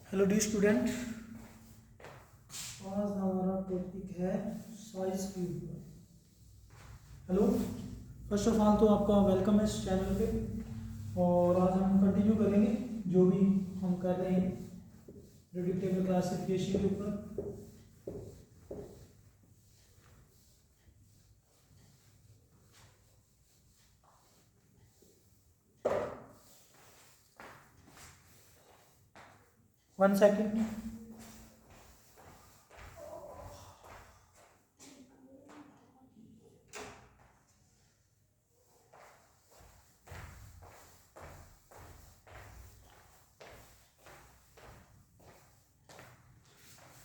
Hello dear student. आज हमारा topic है साइज के ऊपर। हेलो, फर्स्ट ऑफ ऑल तो आपका वेलकम है इस चैनल पे। और आज हम कंटिन्यू करेंगे जो भी हम कर रहे हैं प्रेडिक्टेबल क्लासिफिकेशन के ऊपर। One second.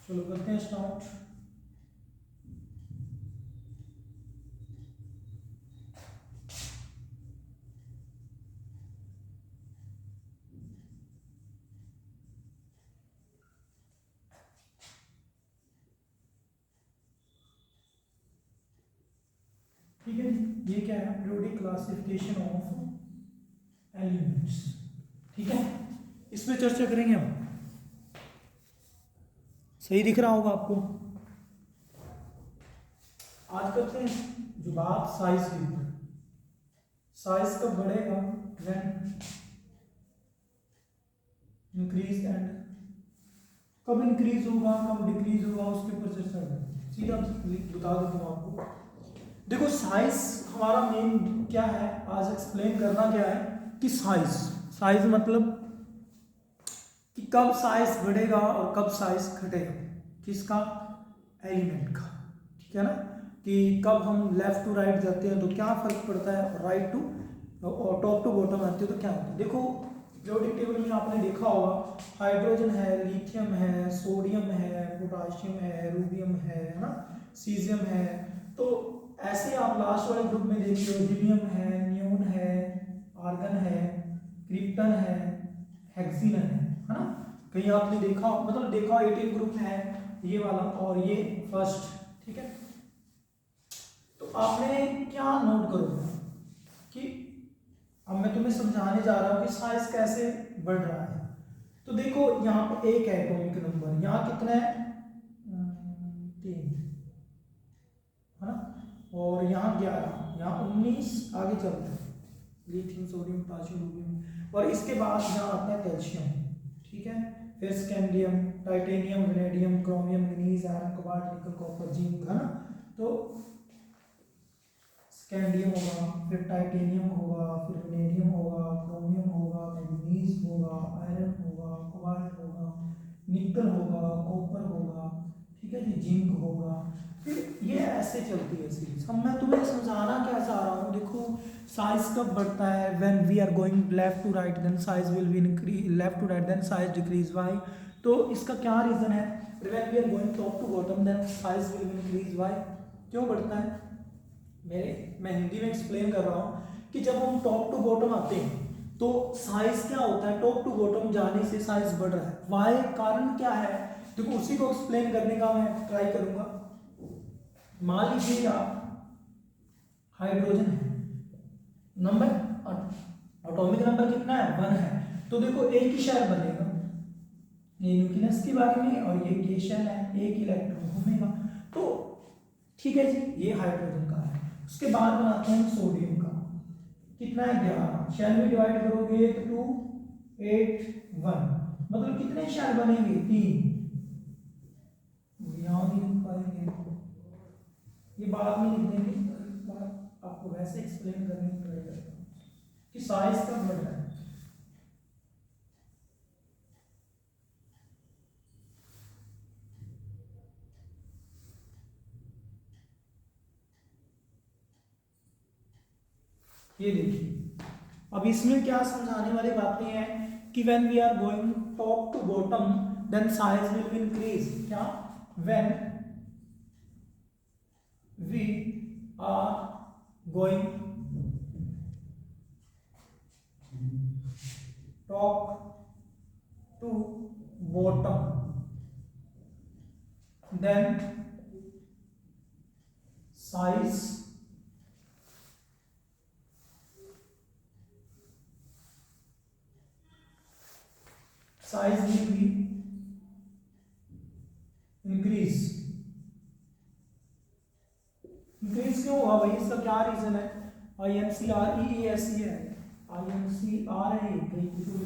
चलो करते हैं स्टार्ट। ठीक है जी, ये क्या है? Periodic classification of elements. ठीक है, इस पे चर्चा करेंगे हम। सही दिख रहा होगा आपको। आज करते हैं जो बात साइज की ऊपर। साइज कब बढ़ेगा? व्हेन इंक्रीज एंड कब इंक्रीज होगा, कब डिक्रीज होगा, उसके ऊपर चर्चा करेंगे। सीधा बता देता हूँ आपको। देखो, साइज हमारा मेन क्या है, आज एक्सप्लेन करना क्या है कि साइज साइज मतलब कि कब साइज बढ़ेगा और कब साइज घटेगा। किसका? एलिमेंट का। ठीक है ना, कि कब हम लेफ्ट टू राइट जाते हैं तो क्या फर्क पड़ता है, राइट टू और टॉप टू बॉटम आते हैं तो क्या होता है। देखो, पीरियोडिक टेबल में आपने देखा होगा, हाइड्रोजन है, लिथियम है, सोडियम है, पोटाशियम है, रूबियम है ना, सीजियम है। तो ऐसे आप लास्ट वाले ग्रुप में देखिए, हीलियम है, नियोन है, आर्गन है, क्रिप्टन है, हेक्सिन है ना। कहीं आपने देखा, मतलब देखा 18 ग्रुप है ये वाला और ये फर्स्ट। ठीक है, तो आपने क्या नोट करोगे कि अब मैं तुम्हें समझाने जा रहा हूं कि साइज कैसे बढ़ रहा है। तो देखो, यहाँ पे एक है एटॉमिक नंबर, यहाँ कितना है? 3 है ना, और यहाँ 11, यहाँ 19, आगे चलते हैं लिथियम, सोडियम, पोटेशियम, रूबियम, और इसके बाद यहाँ आता है कैल्शियम। ठीक है, फिर scandium, titanium, vanadium, chromium, manganese, iron, cobalt, निकल, कॉपर, जिंक है ना। तो स्कैंडियम होगा, फिर टाइटेनियम होगा, फिर वेनेडियम होगा, क्रोमियम होगा, मैंगनीज होगा, आयरन होगा, कोबाल्ट होगा, निकल होगा, कॉपर होगा। ठीक है जी, जिंक होगा। फिर ये ऐसे चलती है सीरीज। अब मैं तुम्हें समझाना क्या चाह रहा हूँ, देखो साइज कब बढ़ता है? When we are going left to right then size will be increase, left to right then size decrease. Why? तो इसका क्या रीजन है? When we are going top to bottom then size will be increase. Why? क्यों बढ़ता है? मैं हिंदी में explain कर रहा हूँ कि जब हम टॉप टू बॉटम आते हैं तो साइज क्या होता है? टॉप टू बॉटम जाने से साइज बढ़ रहा है। व्हाई? कारण क्या है? देखो, उसी को एक्सप्लेन करने का मैं ट्राई करूंगा। मान लीजिए आप हाइड्रोजन है, नंबर एटॉमिक नंबर कितना है? 1 है। तो देखो, एक ही शेल बनेगा, ये न्यूक्लियस के बारे में, और ये शेल है, एक इलेक्ट्रॉन घूमेगा। तो ठीक है जी, ये हाइड्रोजन का है। उसके बाद बनाते हैं सोडियम का। कितना है? 11। शेल में डिवाइड करोगे तो 2 8 1, मतलब कितने शेल बनेंगे? 3। यहां भी लिख पाएंगे, ये बाद में लिख देंगे। बात आपको वैसे एक्सप्लेन करने की ट्राई करता हूँ कि साइज कब बढ़ रहा है। ये देखिए, अब इसमें क्या समझाने वाली बातें हैं कि when we are going top to bottom then size will be increase. क्या? When we are going top to bottom then size size will be increase. Increase क्यों होगा भाई, इसका क्या रीजन है? INCREASE है, INCRA,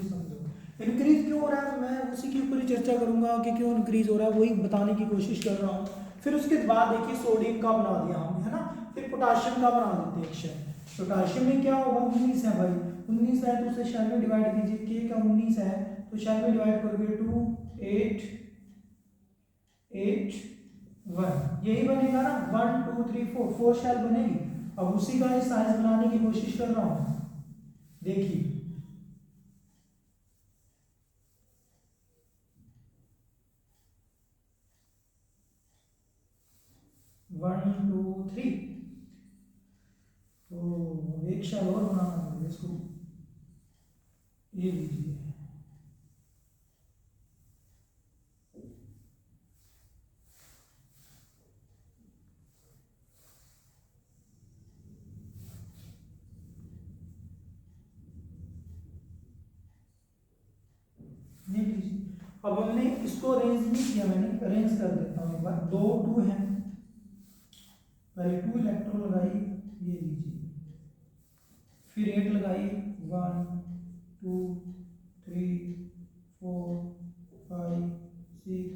समझो इंक्रीज क्यों हो रहा है, मैं उसी के ऊपर ही चर्चा करूंगा कि क्यों इंक्रीज हो रहा है, वही बताने की कोशिश कर रहा हूँ। फिर उसके बाद देखिए सोडियम का बना दिया हमने, है ना, फिर पोटाशियम का बना देते हैं एक शेल। पोटाशियम में क्या होगा, 19 है भाई, 19 है तो उसे शेल में डिवाइड कीजिए, के का 19 है तो शेल में डिवाइड करोगे 2 8 8 1, यही बनेगा ना, 1 2 3 4, 4 शेल बनेगी। अब उसी का साइज बनाने की कोशिश कर रहा हूं, देखिए 1 2 3, तो एक शेल और बनाना होगा इसको, ये लीजिए, ये लीजिए। अब हमने इसको अरेंज नहीं किया, मैंने अरेंज कर देता हूँ एक बार। 2 2 है, पहले 2 इलेक्ट्रॉन लगाइए, ये लीजिए, फिर 8 लगाइए, 1 2 3 4 5 6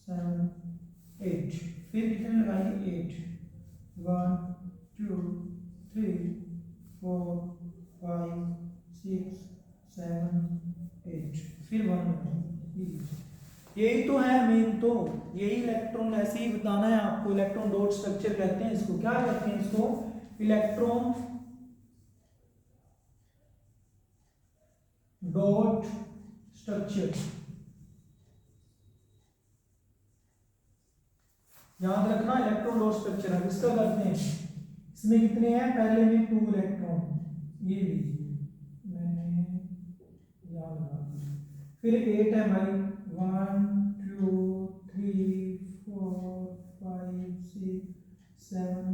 7 8, फिर कितने लगाइए 8, 1 2 3 4 5 6 7 8, फिर 1 लगाइए। यही तो है मेन, तो यही इलेक्ट्रॉन ऐसे ही बताना है आपको। इलेक्ट्रॉन डॉट स्ट्रक्चर कहते हैं इसको, क्या कहते हैं इसको, इलेक्ट्रॉन डॉट स्ट्रक्चर। याद रखना इलेक्ट्रॉन डॉट स्ट्रक्चर। अब इसका करते हैं, इसमें कितने हैं, पहले में 2 इलेक्ट्रॉन, ये लीजिए मैंने याद लगा दिया, फिर 8 है भाई, 1 2 3 4 5 6 7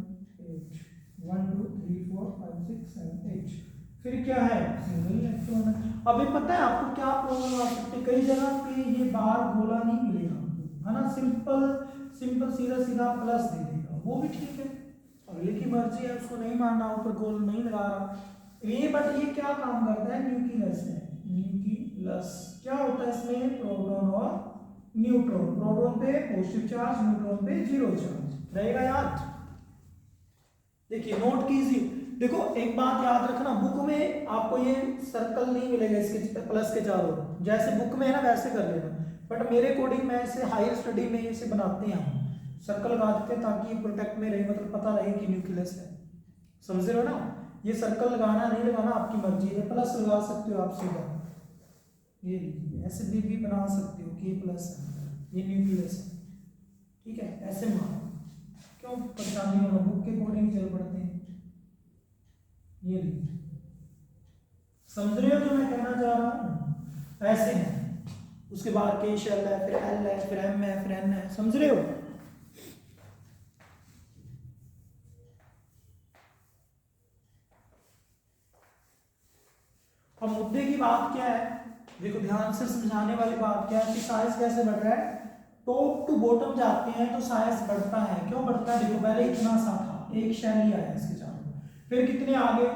8, 1 2 3 4 5 6 7 8, फिर क्या है, सिंगल इलेक्ट्रॉन है। अभी पता है आपको क्या प्रॉब्लम आ सकती है, कई जगह पे ये बार गोला नहीं मिलेगा आपको, है ना, सिंपल सिंपल सीधा सीधा प्लस दे देगा, वो भी ठीक है, अगले की मर्जी है, उसको नहीं मानना, ऊपर गोल नहीं लगा रहा ये। बट ये क्या काम करता है, न्यूक्लियस है, न्यूक्लियस क्या होता है इसमें, प्रोटॉन और न्यूट्रॉन, प्रोटॉन पे पॉजिटिव चार्ज, न्यूट्रॉन पे जीरो चार्ज रहेगा, याद देखिए नोट कीजिए। देखो एक बात याद रखना, बुक में आपको ये सर्कल नहीं मिलेगा इसके प्लस के चारों, जैसे बुक में है ना वैसे कर लेना, बट मेरे अकॉर्डिंग मैं इसे हायर स्टडी में इसे बनाते हैं हम, सर्कल लगा देते हैं ताकि ये प्रोटेक्ट में रहे, मतलब पता रहे कि न्यूक्लियस है, समझ रहे हो ना। ये सर्कल लगाना नहीं लगाना आपकी मर्जी है, प्लस लगा सकते हो आप सीधा, ये लीजिए ऐसे भी बना सकते हो कि ये प्लस है, ये न्यूक्लियस है, ठीक है, ऐसे मानो, क्यों परेशानी होना, बुक के अकॉर्डिंग चल पड़ते हैं, ये लीजिए, समझ रहे हो जो मैं कहना चाह रहा हूँ, ऐसे है। उसके बाद के शेल है, फिर एल है, फिर एम है, फिर एन है, समझ रहे हो। अब मुद्दे की बात क्या है, देखो ध्यान से समझाने वाली बात क्या है कि साइज कैसे बढ़ रहा है, टॉप टू बॉटम जाते हैं तो साइज बढ़ता है, क्यों बढ़ता है, देखो पहले इतना सा था, एक शेल ही आया इसके चारों, फिर कितने आगे,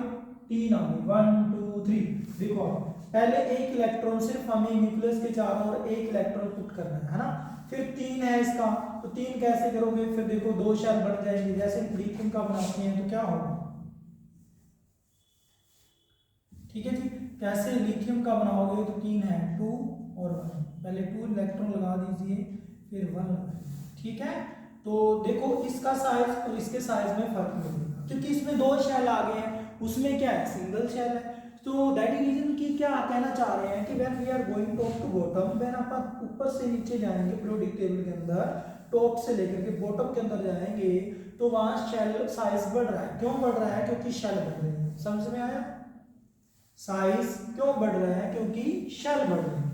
3 आगे, 1 2 3, देखो पहले एक इलेक्ट्रॉन सिर्फ हमें न्यूक्लियस के चारों ओर एक इलेक्ट्रॉन पुट करना है ना, फिर 3 है इसका, तो 3 कैसे करोगे, फिर देखो 2 शेल बढ़ जाएंगे, जैसे लिथियम का बनाते हैं तो क्या होगा, ठीक है जी, कैसे लिथियम का बनाओगे, तो 3 है, 2 और 1, पहले 2 इलेक्ट्रॉन लगा दीजिए, फिर 1 लगाइए, ठीक है। तो देखो इसका साइज और इसके साइज में फर्क मिलेगा, क्योंकि इसमें 2 शेल आ गए हैं, उसमें क्या है, सिंगल शेल है। तो दैट इज रीजन की क्या कहना चाह रहे हैं कि when we are going top to bottom, when आप ऊपर से नीचे जाएंगे पीरियोडिक टेबल के अंदर, टॉप से लेकर के बॉटम के अंदर जाएंगे, तो वहां शेल साइज बढ़ रहा है, क्यों बढ़ रहा है, क्योंकि शेल बढ़ रहे हैं, समझ में आया, साइज क्यों बढ़ रहा है, क्योंकि शेल बढ़ रहे हैं।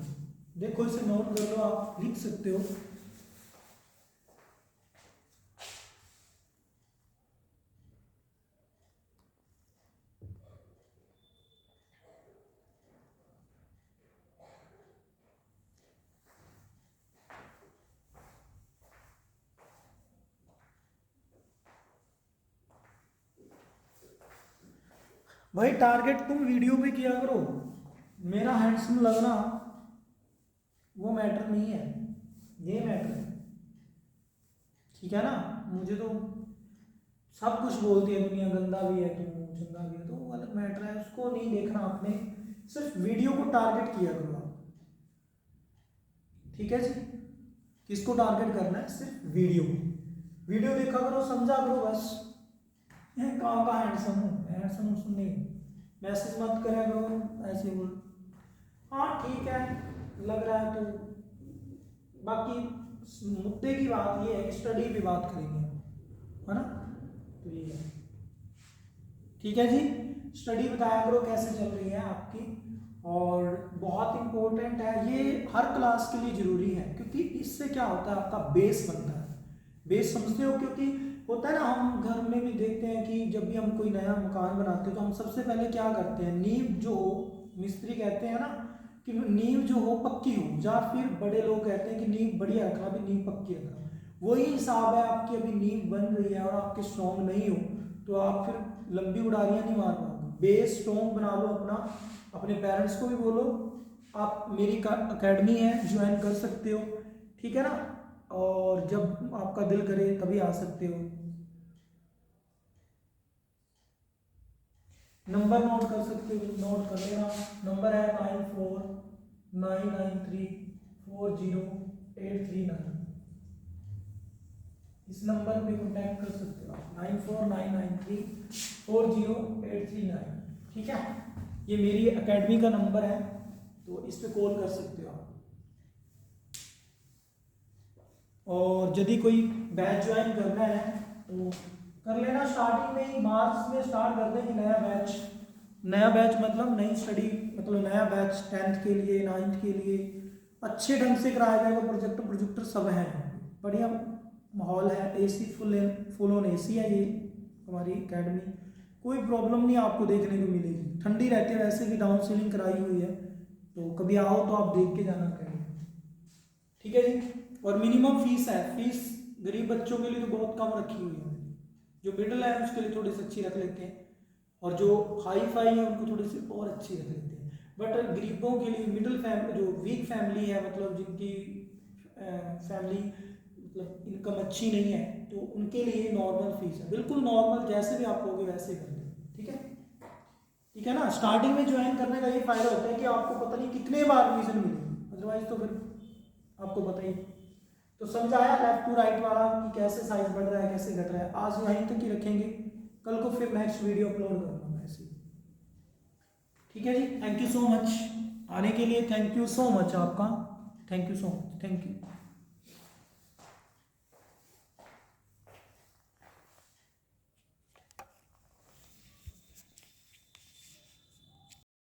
देखो इसे नोट कर लो, आप लिख सकते हो, भाई टारगेट तुम वीडियो पे किया करो, मेरा हैंडसम लगना वो मैटर नहीं है, ये मैटर है, ठीक है ना। मुझे तो सब कुछ बोलती है दुनिया, गंदा भी है तुम, चंगा भी है, तो वो अलग मैटर है, उसको नहीं देखना आपने, सिर्फ वीडियो को टारगेट किया करो आप, ठीक है जी। किसको टारगेट करना है? सिर्फ वीडियो, वीडियो देखा करो, समझा करो बस। ये कहाँ का हैंडसम हूँ, हैंडसम सुन नहीं, मैसेज मत करा करो ऐसे बोल, हाँ ठीक है लग रहा है तो, बाकी मुद्दे की बात ये है कि स्टडी पे बात करेंगे, है ना, तो ये है, ठीक है जी। स्टडी बताया करो कैसे चल रही है आपकी, और बहुत इंपॉर्टेंट है ये, हर क्लास के लिए जरूरी है, क्योंकि इससे क्या होता है आपका बेस बनता है, बेस समझते हो, क्योंकि होता है ना, हम घर में भी देखते हैं कि जब भी हम कोई नया मकान बनाते हैं तो हम सबसे पहले क्या करते हैं, नींव जो हो, मिस्त्री कहते हैं ना कि नींव जो हो पक्की हो, या फिर बड़े लोग कहते हैं कि नींव बढ़िया रखना, भी नींव पक्की रखना, वही हिसाब है, आपकी अभी नींव बन रही है और आपके स्ट्रॉन्ग नहीं हो तो आप फिर लंबी उड़ारियां नहीं मार पाओगे, बेस स्ट्रॉन्ग बना लो अपना। अपने पेरेंट्स को भी बोलो, आप मेरी अकेडमी है ज्वाइन कर सकते हो, ठीक है ना, और जब आपका दिल करे तभी आ सकते हो। नंबर नोट कर सकते हो, नोट कर लेना, नंबर है 9499340839, इस नंबर पे कांटेक्ट कर सकते हो आप, 9499340839, ठीक है, ये मेरी एकेडमी का नंबर है, तो इस पे कॉल कर सकते हो आप। और यदि कोई बैच ज्वाइन करना है तो कर लेना, स्टार्टिंग में ही मार्च में स्टार्ट कर देंगे नया बैच, नया बैच मतलब नई स्टडी, मतलब नया बैच 10th के लिए 9th के लिए अच्छे ढंग से कराया जाएगा, प्रोजेक्टर प्रोजेक्टर सब है, बढ़िया माहौल है, एसी फुल ऑन एसी है ये हमारी एकेडमी, कोई प्रॉब्लम नहीं आपको देखने को मिलेगी, ठंडी रहती है, वैसे भी डाउन सीलिंग कराई हुई है, तो कभी आओ तो आप देख के जाना करेंगे, ठीक है जी। और मिनिमम फीस है, फीस गरीब बच्चों के लिए तो बहुत कम रखी हुई है, जो मिडिल है उसके लिए थोड़ी सी अच्छी रख लेते हैं, और जो हाई फाई है उनको थोड़ी सी और अच्छी रख लेते हैं, बट गरीबों के लिए, मिडिल फैमिली, जो वीक फैमिली है, मतलब जिनकी फैमिली मतलब इनकम अच्छी नहीं है, तो उनके लिए नॉर्मल फीस है, बिल्कुल नॉर्मल, जैसे भी आप लोगे वैसे कर दो, ठीक है, ठीक है ना। स्टार्टिंग में ज्वाइन करने का ये फायदा होता है कि आपको पता नहीं कितने बार रिवीजन मिलेगी, अदरवाइज तो फिर आपको पता ही, तो समझाया लेफ्ट टू राइट वाला कि कैसे साइज बढ़ रहा है कैसे घट रहा है, आज वहीं तक ही रखेंगे, कल को फिर नेक्स्ट वीडियो अपलोड करूंगा मैं ऐसे, ठीक है जी। थैंक यू सो मच आने के लिए, थैंक यू सो मच आपका, thank you so much, thank you.